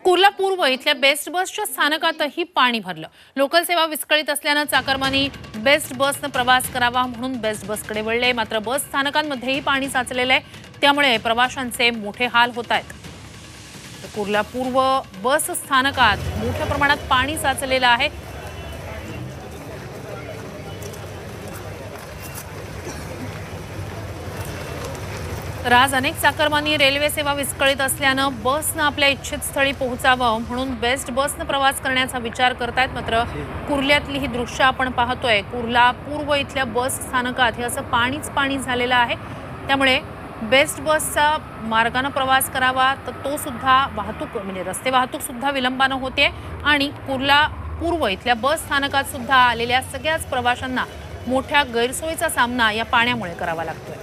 कुर्ला पूर्व इथल्या बेस्ट बसच्या स्थानकातही पाणी भरलं। लोकल सेवा विस्कळीत असल्यानं चाकरमानी बेस्ट बसनं प्रवास करावा म्हणून बेस्ट बसकडे वळले। मात्र बस स्थानकांमध्येही पाणी साचलेलं आहे, त्यामुळे प्रवाशांचे मोठे हाल होत आहेत। कुर्ला पूर्व बस स्थानकात मोठ्या प्रमाणात पाणी साचलेलं आहे। तर आज अनेक चाकरमानी रेल्वे सेवा विस्कळीत असल्यानं बसनं आपल्या इच्छित स्थळी पोहोचावं म्हणून बेस्ट बसनं प्रवास करण्याचा विचार करतायत। मात्र कुर्ल्यातली ही दृश्य आपण पाहतोय। कुर्ला पूर्व इथल्या बस स्थानकात हे असं पाणी झालेलं आहे, त्यामुळे बेस्ट बसचा मार्गाने प्रवास करावा तर तो सुद्धा वाहतूक म्हणजे रस्ते वाहतूक सुद्धा विलंबानं होते आणि कुर्ला पूर्व इथल्या बस स्थानकात सुद्धा आलेल्या सगळ्याच प्रवाशांना मोठ्या गैरसोयीचा सामना या पाण्यामुळे करावा लागतोय।